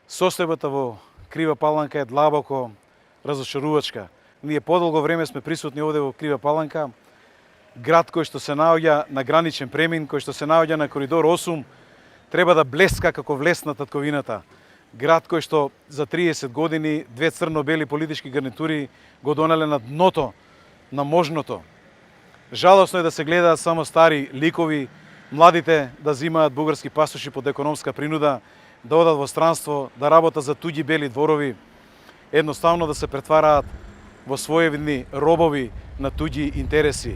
Состојбата во Крива Паланка е длабоко разочарувачка. Ние подолго време сме присутни овде во Крива Паланка, град кој што се наоѓа на граничен премин, кој што се наоѓа на коридор 8, треба да блеска како влез на татковината. Град кој што за 30 години две црно-бели политички гарнитури го донале на дното на можното. Жалосно е да се гледаат само стари ликови, младите да земаат бугарски пасоши под економска принуда, да одат во странство, да работат за туѓи бели дворови, едноставно да се претвараат во своевидни робови на туѓи интереси.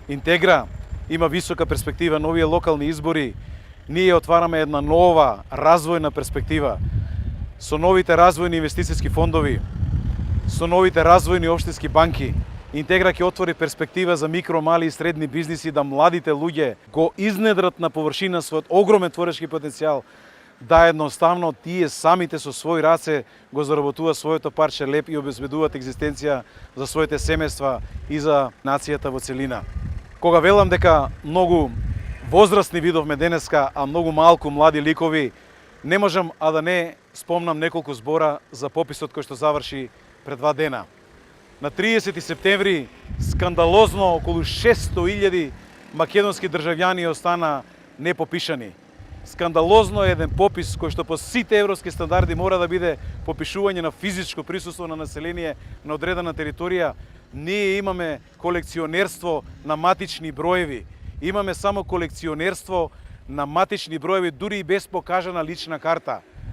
Интегра има висока перспектива на овие локални избори. Ние отвараме една нова развојна перспектива со новите развојни инвестицијски фондови, со новите развојни општински банки. Интегра ќе отвори перспектива за микро, мали и средни бизниси да младите луѓе го изнедрат на површина својот огромен творечки потенцијал, да едноставно тие самите со своји раце го заработуваат своето парче леп и обезбедуваат екзистенција за своите семејства и за нацијата во целина. Кога велам дека многу возрастни видовме денеска, а многу малку млади ликови, не можам а да не спомнам неколку збора за пописот кој што заврши пред 2 дена. На 30 септември скандалозно околу 600.000 македонски државјани остана непопишани. Скандалозно е еден попис кој што по сите европски стандарди мора да биде попишување на физичко присуство на население на одредена територија. Ние имаме колекционерство на матични броеви. Имаме само колекционерство на матични броеви, дури и без покажана лична карта.